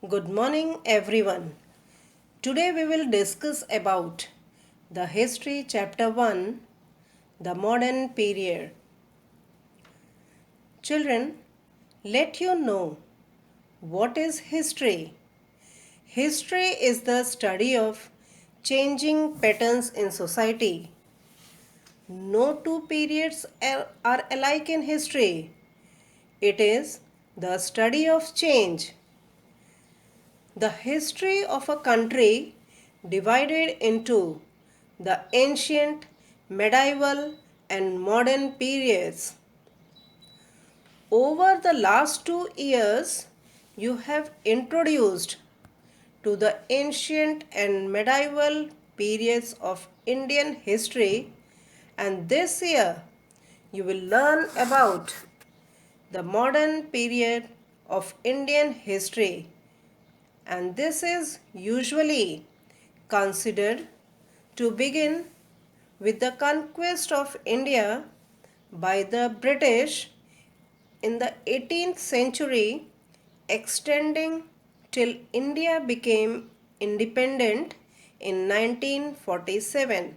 Good morning everyone. Today we will discuss about the history chapter 1, the modern period. Children, let you know what is history. History is the study of changing patterns in society. No two periods are alike in history. It is the study of change. The history of a country divided into the ancient, medieval, and modern periods. Over the last 2 years, you have introduced to the ancient and medieval periods of Indian history, and this year you will learn about the modern period of Indian history, and this is usually considered to begin with the conquest of India by the British in the 18th century, extending till India became independent in 1947.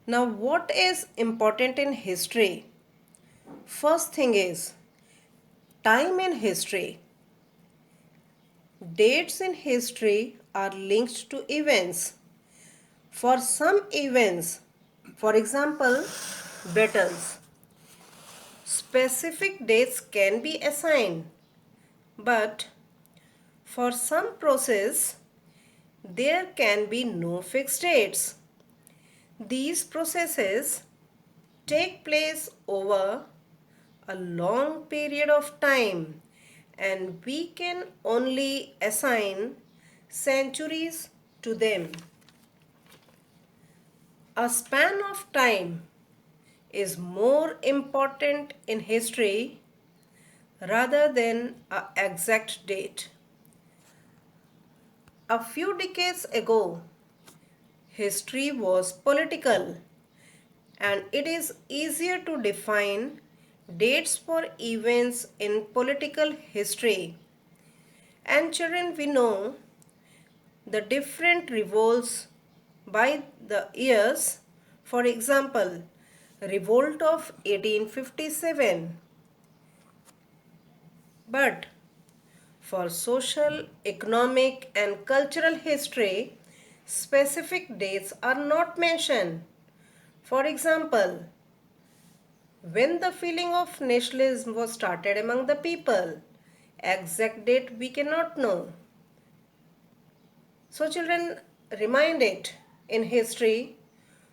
Now, what is important in history? First thing is time in history. Dates in history are linked to events. For some events, for example, battles, specific dates can be assigned, but for some process, there can be no fixed dates. These processes take place over a long period of time, and we can only assign centuries to them. A span of time is more important in history rather than an exact date. A few decades ago, history was political, and it is easier to define dates for events in political history. And children, we know the different revolts by the years. For example, revolt of 1857. But for social, economic, and cultural history, specific dates are not mentioned. For example, when the feeling of nationalism was started among the people, exact date we cannot know. So children, remind it, in history,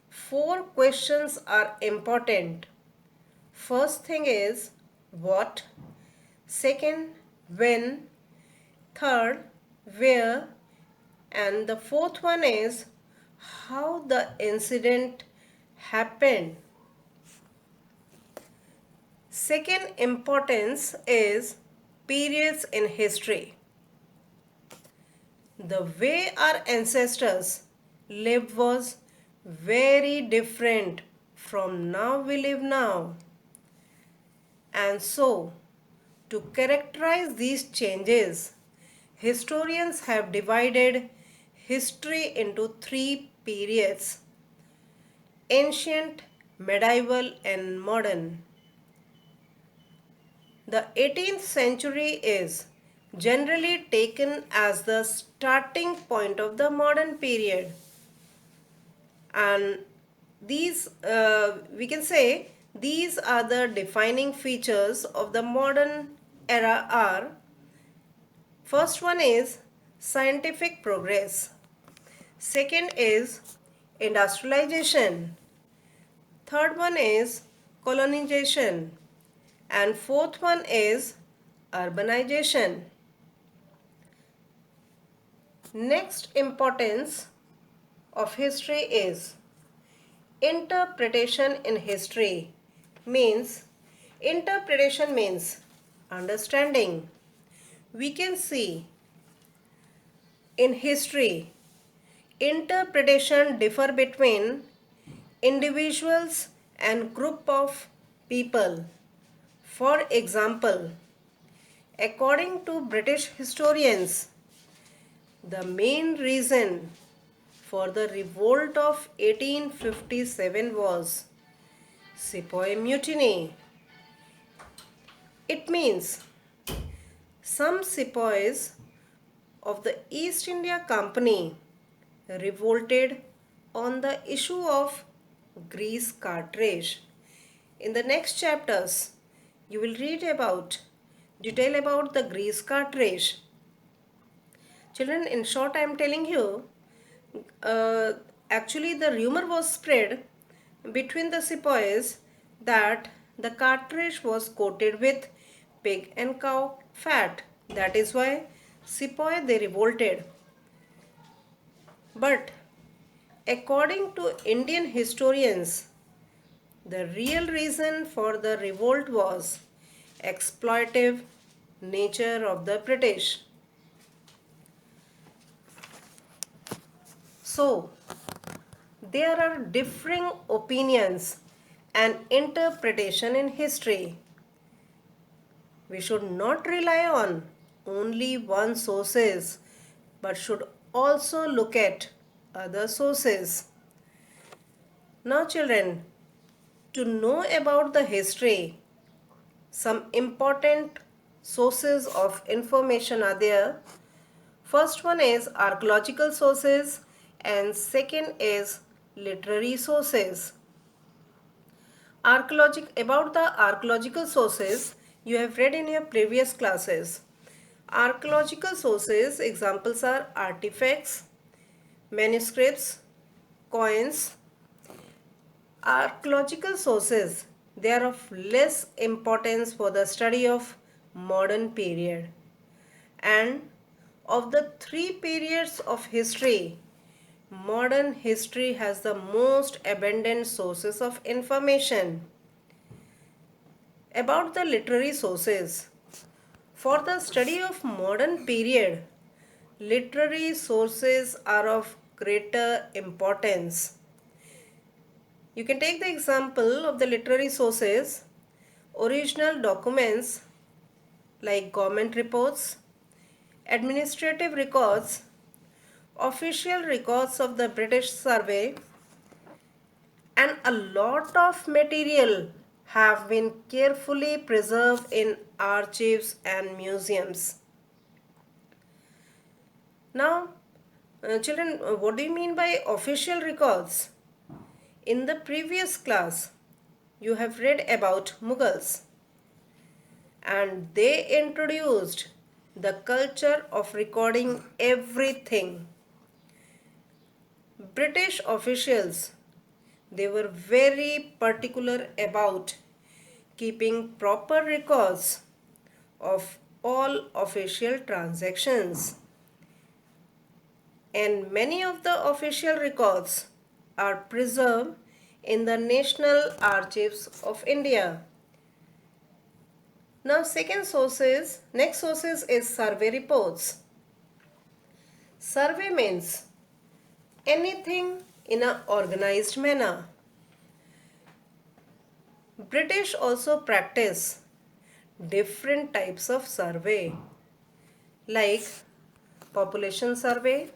4 questions are important. First thing is what, second when, third where, and the fourth one is how the incident happened. Second importance is periods in history. The way our ancestors lived was very different from now we live now. And so, to characterize these changes, historians have divided history into 3 periods: ancient, medieval, and modern. The 18th century is generally taken as the starting point of the modern period, and these we can say these are the defining features of the modern era are: first one is scientific progress, second is industrialization, third one is colonization, and fourth one is urbanization. Next importance of history is interpretation in history. Interpretation means understanding. We can see in history, interpretation differ between individuals and group of people. For example, According to British historians, the main reason for the revolt of 1857 was Sepoy Mutiny. It means some sepoys of the East India Company revolted on the issue of grease cartridge. In the next chapters, you will read about detail about the grease cartridge. Children, in short, I am telling you, uh, actually the rumor was spread between the sepoys that the cartridge was coated with pig and cow fat. That is why sepoy they revolted. But according to Indian historians, the real reason for the revolt was exploitive nature of the British. So, there are differing opinions and interpretation in history. We should not rely on only one sources but should also look at other sources. Now children, to know about the history, some important sources of information are there. First one is archaeological sources and second is literary sources. About the archaeological sources you have read in your previous classes. Archaeological sources examples are artifacts, manuscripts, coins. Archaeological sources they are of less importance for the study of modern period, and of the three periods of history, modern history has the most abundant sources of information. About the literary sources, for the study of modern period, literary sources are of greater importance. You can take the example of the literary sources, original documents like government reports, administrative records, official records of the British Survey, and a lot of material have been carefully preserved in archives and museums. Now, children, what do you mean by official records? In the previous class, you have read about Mughals and they introduced the culture of recording everything. British officials they were very particular about keeping proper records of all official transactions. And many of the official records are preserved in the National Archives of India. Now next sources is survey reports. Survey means anything in an organized manner. British also practice different types of survey like population survey,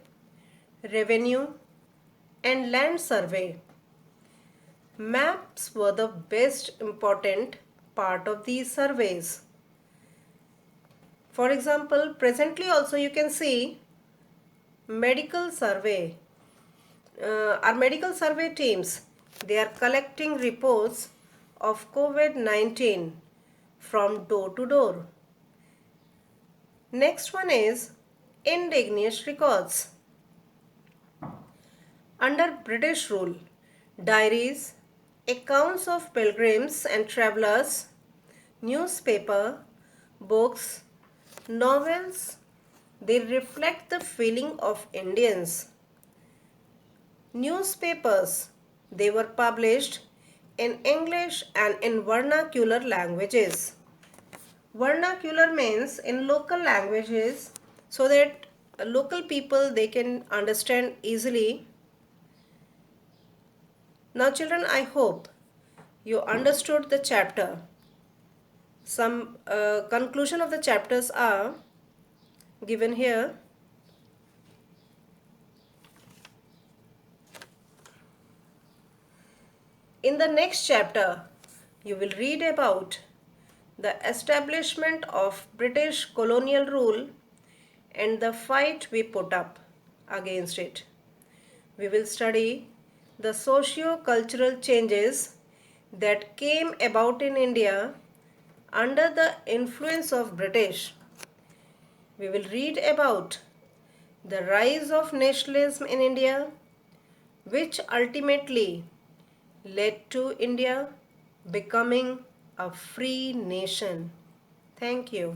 revenue and land survey. Maps were the best important part of these surveys. For example, presently also you can see medical survey. Our medical survey teams, they are collecting reports of COVID-19 from door to door. Next one is indigenous records. Under British rule, diaries, accounts of pilgrims and travelers, newspaper, books, novels, they reflect the feeling of Indians. Newspapers, they were published in English and in vernacular languages. Vernacular means in local languages so that local people they can understand easily. Now children, I hope you understood the chapter. Some conclusion of the chapters are given here. In the next chapter, you will read about the establishment of British colonial rule and the fight we put up against it. We will study the socio-cultural changes that came about in India under the influence of British. We will read about the rise of nationalism in India, which ultimately led to India becoming a free nation. Thank you.